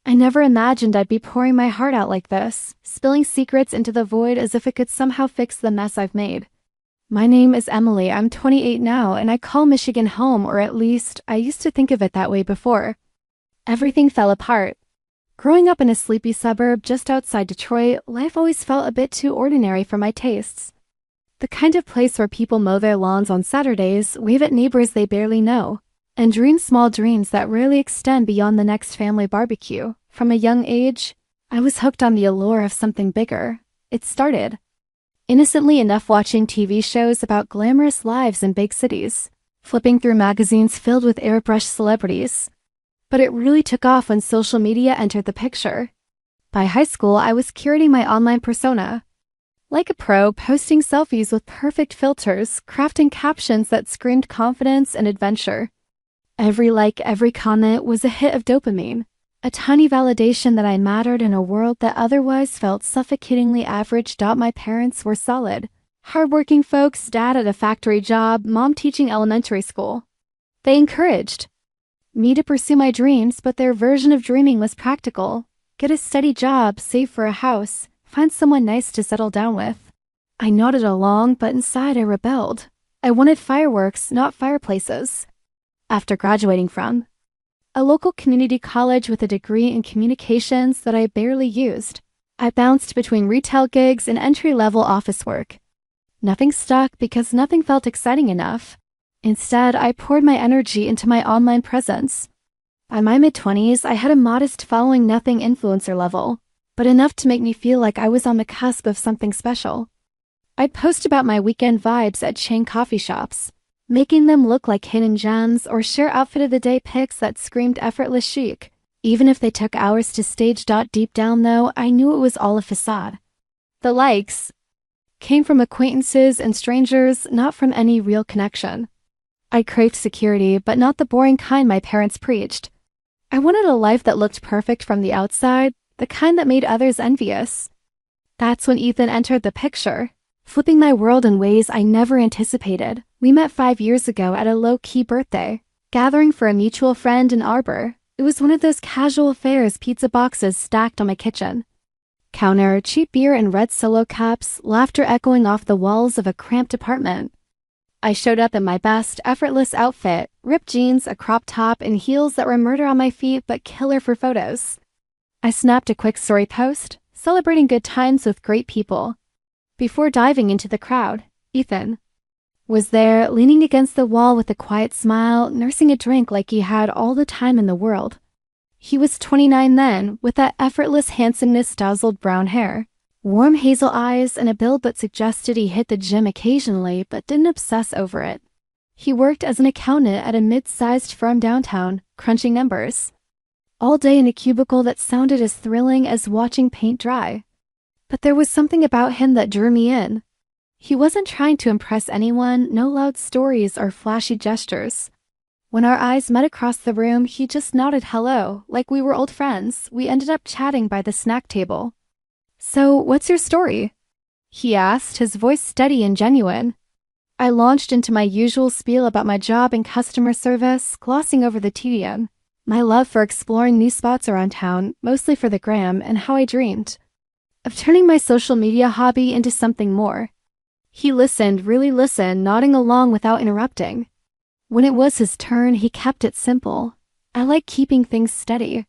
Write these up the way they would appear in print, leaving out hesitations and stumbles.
I never imagined I'd be pouring my heart out like this, spilling secrets into the void as if it could somehow fix the mess I've made. My name is Emily. I'm 28 now, and I call Michigan home, or at least I used to think of it that way before. Everything fell apart. Growing up in a sleepy suburb just outside Detroit, life always felt a bit too ordinary for my tastes. The kind of place where people mow their lawns on Saturdays, wave at neighbors they barely know, and dream small dreams that rarely extend beyond the next family barbecue. From a young age, I was hooked on the allure of something bigger. It started innocently enough watching TV shows about glamorous lives in big cities, flipping through magazines filled with airbrushed celebrities. But it really took off when social media entered the picture. By high school, I was curating my online persona. Like a pro, posting selfies with perfect filters, crafting captions that screamed confidence and adventure. Every like, every comment was a hit of dopamine, a tiny validation that I mattered in a world that otherwise felt suffocatingly average. My parents were solid. Hardworking folks, dad at a factory job, mom teaching elementary school. They encouraged me to pursue my dreams, but their version of dreaming was practical. Get a steady job, save for a house, find someone nice to settle down with. I nodded along, but inside I rebelled. I wanted fireworks, not fireplaces. After graduating from a local community college with a degree in communications that I barely used, I bounced between retail gigs and entry-level office work. Nothing stuck because nothing felt exciting enough. Instead, I poured my energy into my online presence. By my mid-20s, I had a modest following, nothing influencer level, but enough to make me feel like I was on the cusp of something special. I'd post about my weekend vibes at chain coffee shops, making them look like hidden gems, or share outfit of the day pics that screamed effortless chic. Even if they took hours to stage. Deep down though, I knew it was all a facade. The likes came from acquaintances and strangers, not from any real connection. I craved security, but not the boring kind my parents preached. I wanted a life that looked perfect from the outside, the kind that made others envious. That's when Ethan entered the picture, flipping my world in ways I never anticipated. We met 5 years ago at a low-key birthday gathering for a mutual friend in Arbor. It was one of those casual affairs, pizza boxes stacked on my kitchen counter, cheap beer and red Solo cups, laughter echoing off the walls of a cramped apartment. I showed up in my best, effortless outfit, ripped jeans, a crop top, and heels that were murder on my feet but killer for photos. I snapped a quick story post, celebrating good times with great people. Before diving into the crowd, Ethan was there, leaning against the wall with a quiet smile, nursing a drink like he had all the time in the world. He was 29 then, with that effortless handsomeness, dazzled brown hair, warm hazel eyes, and a build that suggested he hit the gym occasionally but didn't obsess over it. He worked as an accountant at a mid-sized firm downtown, crunching numbers all day in a cubicle that sounded as thrilling as watching paint dry. But there was something about him that drew me in. He wasn't trying to impress anyone, no loud stories or flashy gestures. When our eyes met across the room, he just nodded hello, like we were old friends. We ended up chatting by the snack table. "So, what's your story?" he asked, his voice steady and genuine. I launched into my usual spiel about my job in customer service, glossing over the tedium, my love for exploring new spots around town, mostly for the gram, and how I dreamed of turning my social media hobby into something more. He listened, really listened, nodding along without interrupting. When it was his turn, he kept it simple. I like keeping things steady.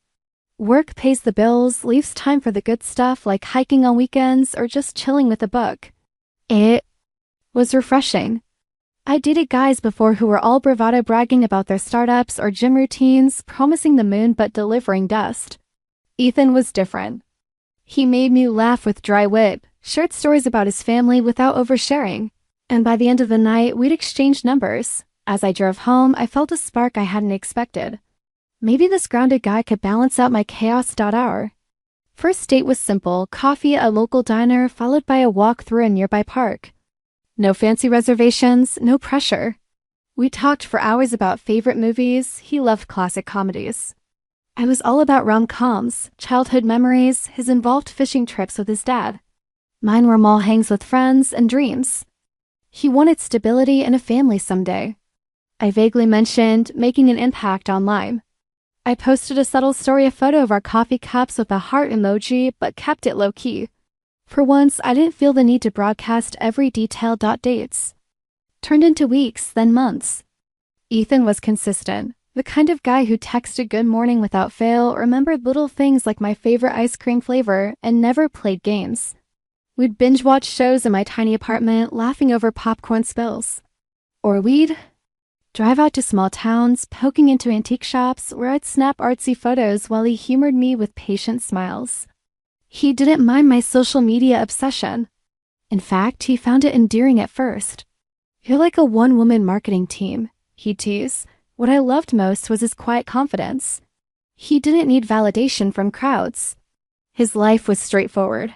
Work pays the bills, leaves time for the good stuff like hiking on weekends or just chilling with a book. It was refreshing. I dated guys before who were all bravado bragging about their startups or gym routines, promising the moon but delivering dust. Ethan was different. He made me laugh with dry wit, shared stories about his family without oversharing, and by the end of the night, we'd exchange numbers. As I drove home, I felt a spark I hadn't expected. Maybe this grounded guy could balance out my chaos. Hour. First date was simple, coffee at a local diner followed by a walk through a nearby park. No fancy reservations, no pressure. We talked for hours about favorite movies. He loved classic comedies. I was all about rom-coms, childhood memories, his involved fishing trips with his dad. Mine were mall hangs with friends and dreams. He wanted stability and a family someday. I vaguely mentioned making an impact online. I posted a subtle story photo of our coffee cups with a heart emoji, but kept it low-key. For once, I didn't feel the need to broadcast every detail. Dates turned into weeks, then months. Ethan was consistent, the kind of guy who texted good morning without fail, remembered little things like my favorite ice cream flavor, and never played games. We'd binge-watch shows in my tiny apartment, laughing over popcorn spills. Or we'd drive out to small towns, poking into antique shops where I'd snap artsy photos while he humored me with patient smiles. He didn't mind my social media obsession. In fact, he found it endearing at first. "You're like a one-woman marketing team," he'd tease. What I loved most was his quiet confidence. He didn't need validation from crowds. His life was straightforward.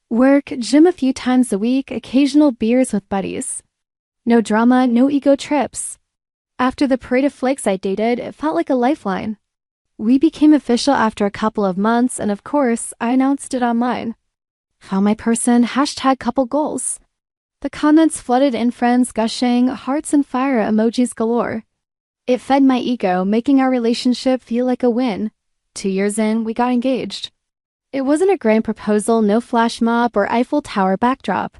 Work, gym a few times a week, occasional beers with buddies. No drama, no ego trips. After the parade of flakes I dated, it felt like a lifeline. We became official after a couple of months, and of course, I announced it online. Found my person, #couple goals. The comments flooded in, friends gushing, hearts and fire emojis galore. It fed my ego, making our relationship feel like a win. 2 years in, we got engaged. It wasn't a grand proposal, no flash mob or Eiffel Tower backdrop.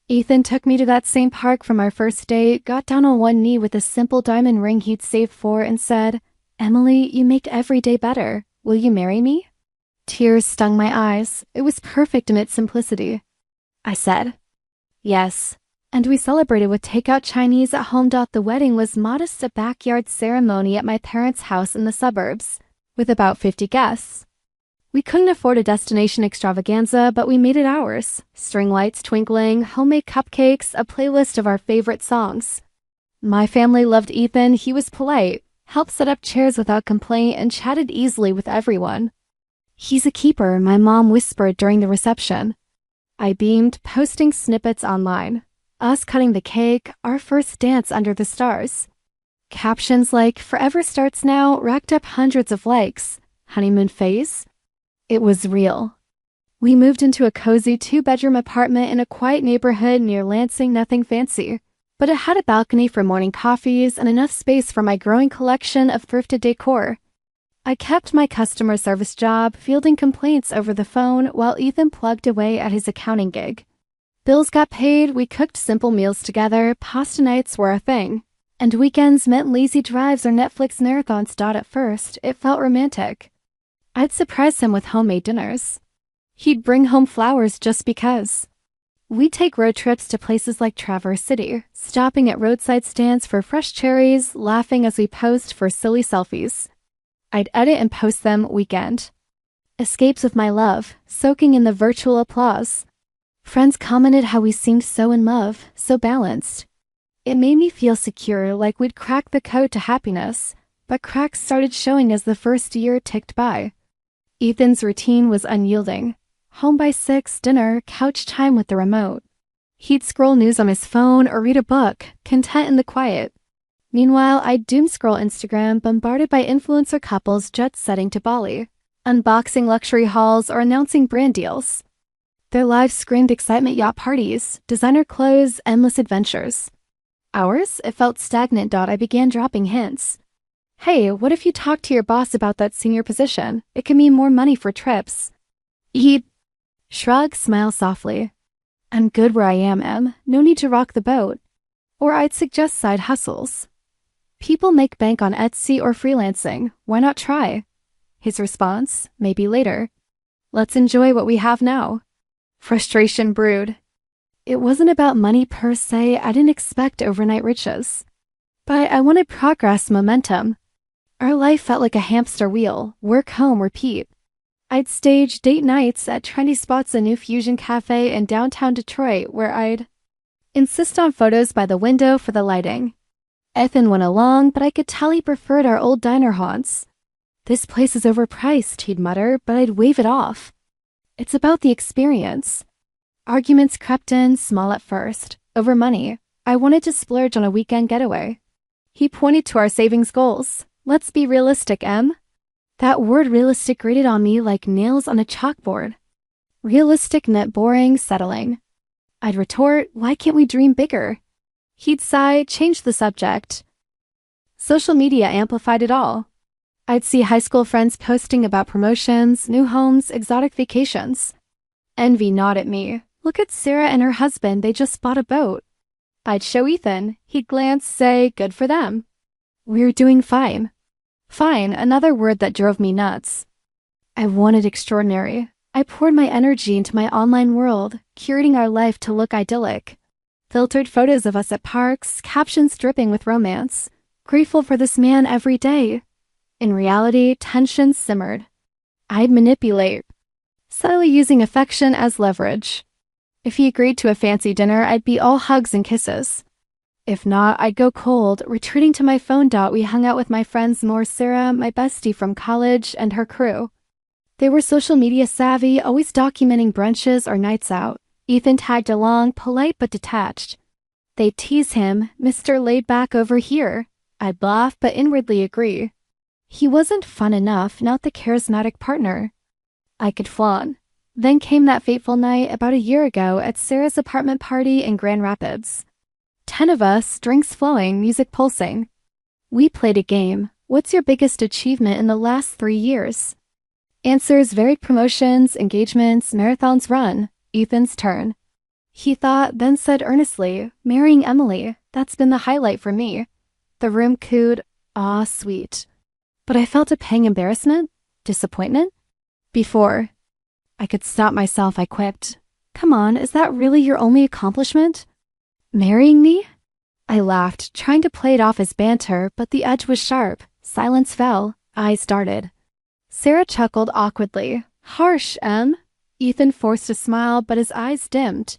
Ethan took me to that same park from our first date, got down on one knee with a simple diamond ring he'd saved for, and said, "Emily, you make every day better. Will you marry me?" Tears stung my eyes. It was perfect in its simplicity. I said, "Yes." And we celebrated with takeout Chinese at home. The wedding was modest, a backyard ceremony at my parents' house in the suburbs, with about 50 guests. We couldn't afford a destination extravaganza, but we made it ours. String lights twinkling, homemade cupcakes, a playlist of our favorite songs. My family loved Ethan. He was polite, helped set up chairs without complaint, and chatted easily with everyone. "He's a keeper," my mom whispered during the reception. I beamed, posting snippets online. Us cutting the cake, our first dance under the stars. Captions like, "Forever starts now," racked up hundreds of likes. Honeymoon phase? It was real. We moved into a cozy 2-bedroom apartment in a quiet neighborhood near Lansing, nothing fancy. But it had a balcony for morning coffees and enough space for my growing collection of thrifted decor. I kept my customer service job, fielding complaints over the phone while Ethan plugged away at his accounting gig. Bills got paid, we cooked simple meals together, pasta nights were a thing. And weekends meant lazy drives or Netflix marathons. At first, it felt romantic. I'd surprise him with homemade dinners. He'd bring home flowers just because. We'd take road trips to places like Traverse City, stopping at roadside stands for fresh cherries, laughing as we posed for silly selfies. I'd edit and post them weekend. Escapes with my love, soaking in the virtual applause. Friends commented how we seemed so in love, so balanced. It made me feel secure, like we'd cracked the code to happiness, but cracks started showing as the first year ticked by. Ethan's routine was unyielding. Home by 6, dinner, couch time with the remote. He'd scroll news on his phone or read a book, content in the quiet. Meanwhile, I'd doom scroll Instagram, bombarded by influencer couples jet-setting to Bali, unboxing luxury hauls or announcing brand deals. Their lives screamed excitement, yacht parties, designer clothes, endless adventures. Ours, it felt stagnant. I began dropping hints. "Hey, what if you talk to your boss about that senior position? It can mean more money for trips." He'd shrug, smile softly. "I'm good where I am, Em. No need to rock the boat." Or I'd suggest side hustles. "People make bank on Etsy or freelancing. Why not try?" His response, "Maybe later. Let's enjoy what we have now." Frustration brewed. It wasn't about money per se. I didn't expect overnight riches. But I wanted progress, momentum. Our life felt like a hamster wheel, work, home, repeat. I'd stage date nights at trendy spots, a new fusion cafe in downtown Detroit, where I'd insist on photos by the window for the lighting. Ethan went along, but I could tell he preferred our old diner haunts. "This place is overpriced," he'd mutter, but I'd wave it off. It's about the experience. Arguments crept in, small at first, over money. I wanted to splurge on a weekend getaway. He pointed to our savings goals. "Let's be realistic, Em." That word realistic grated on me like nails on a chalkboard. Realistic meant boring, settling. I'd retort, "Why can't we dream bigger?" He'd sigh, change the subject. Social media amplified it all. I'd see high school friends posting about promotions, new homes, exotic vacations. Envy gnawed at me. Look at Sarah and her husband, they just bought a boat. I'd show Ethan. He'd glance, say, good for them. We're doing fine. Fine, another word that drove me nuts. I wanted extraordinary. I poured my energy into my online world, curating our life to look idyllic. Filtered photos of us at parks, captions dripping with romance. Grateful for this man every day. In reality, tension simmered. I'd manipulate, subtly using affection as leverage. If he agreed to a fancy dinner, I'd be all hugs and kisses. If not, I'd go cold, retreating to my phone. We hung out with my friends Sarah, my bestie from college, and her crew. They were social media savvy, always documenting brunches or nights out. Ethan tagged along, polite but detached. They'd tease him, Mr. Laid Back over here. I'd laugh but inwardly agree. He wasn't fun enough, not the charismatic partner. I could flaunt. Then came that fateful night about a year ago at Sarah's apartment party in Grand Rapids. 10 of us, drinks flowing, music pulsing. We played a game. What's your biggest achievement in the last 3 years? Answers varied: promotions, engagements, marathons run. Ethan's turn. He thought, then said earnestly, marrying Emily. That's been the highlight for me. The room cooed, aw, sweet. But I felt a pang: embarrassment? Disappointment? Before I could stop myself, I quipped, come on, is that really your only accomplishment? Marrying me? I laughed, trying to play it off as banter, but the edge was sharp. Silence fell. Eyes darted. Sarah chuckled awkwardly. Harsh, Em. Ethan forced a smile, but his eyes dimmed.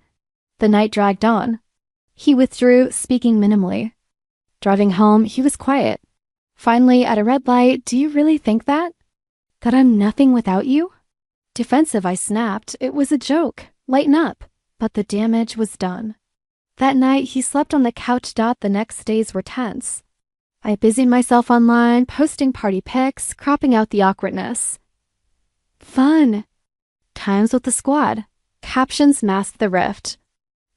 The night dragged on. He withdrew, speaking minimally. Driving home, he was quiet. Finally, at a red light, do you really think that? That I'm nothing without you? Defensive, I snapped. It was a joke. Lighten up. But the damage was done. That night, he slept on the couch. The next days were tense. I busied myself online, posting party pics, cropping out the awkwardness. Fun. Times with the squad. Captions masked the rift.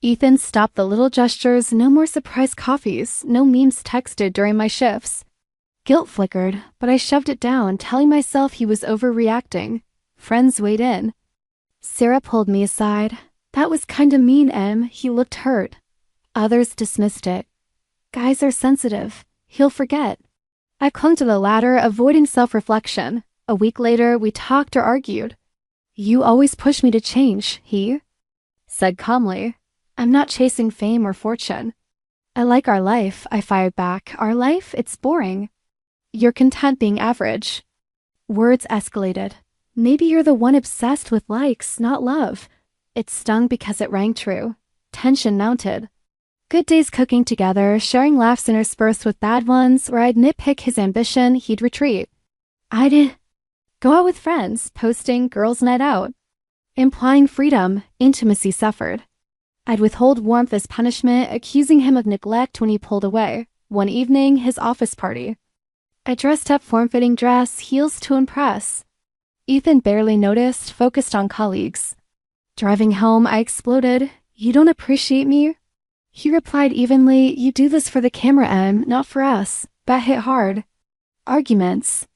Ethan stopped the little gestures, no more surprise coffees, no memes texted during my shifts. Guilt flickered, but I shoved it down, telling myself he was overreacting. Friends weighed in. Sarah pulled me aside. That was kinda mean, Em. He looked hurt. Others dismissed it. Guys are sensitive. He'll forget. I clung to the latter, avoiding self-reflection. A week later, we talked or argued. You always push me to change, he said calmly. I'm not chasing fame or fortune. I like our life, I fired back. Our life? It's boring. You're content being average. Words escalated. Maybe you're the one obsessed with likes, not love. It stung because it rang true. Tension mounted. Good days cooking together, sharing laughs interspersed with bad ones, where I'd nitpick his ambition, he'd retreat. I'd go out with friends, posting girls' night out. Implying freedom, intimacy suffered. I'd withhold warmth as punishment, accusing him of neglect when he pulled away. One evening, his office party. I dressed up form-fitting dress, heels to impress. Ethan barely noticed, focused on colleagues. Driving home, I exploded. You don't appreciate me? He replied evenly, you do this for the camera, Em, not for us. That hit hard. Arguments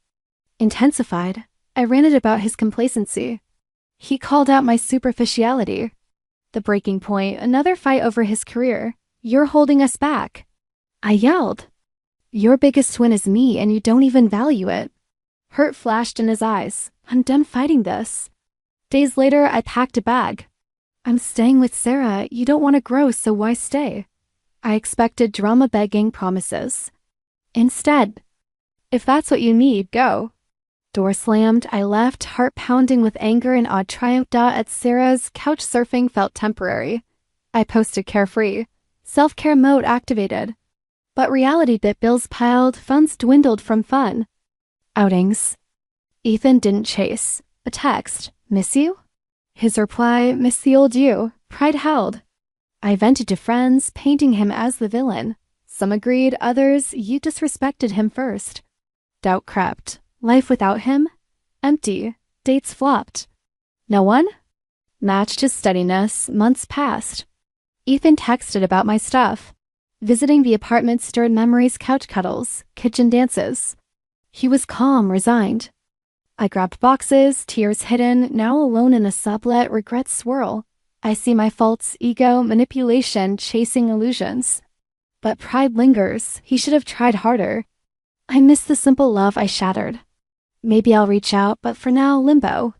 intensified. I ranted about his complacency. He called out my superficiality. The breaking point, another fight over his career. You're holding us back. I yelled. Your biggest win is me, and you don't even value it. Hurt flashed in his eyes. I'm done fighting this. Days later, I packed a bag. I'm staying with Sarah. You don't want to grow, so why stay? I expected drama-begging promises. Instead, if that's what you need, go. Door slammed. I left, heart pounding with anger and odd triumph. At Sarah's, couch surfing felt temporary. I posted carefree. Self-care mode activated. But reality bit bills piled, funds dwindled from fun. Outings. Ethan didn't chase. A text. Miss you? His reply, miss the old you. Pride held. I vented to friends, painting him as the villain. Some agreed, others, you disrespected him first. Doubt crept. Life without him? Empty. Dates flopped. No one? Matched his steadiness. Months passed. Ethan texted about my stuff. Visiting the apartment stirred memories: couch cuddles, kitchen dances. He was calm, resigned. I grabbed boxes, tears hidden, now alone in a sublet, regret swirl. I see my faults, ego, manipulation, chasing illusions. But pride lingers. He should have tried harder. I miss the simple love I shattered. Maybe I'll reach out, but for now, limbo.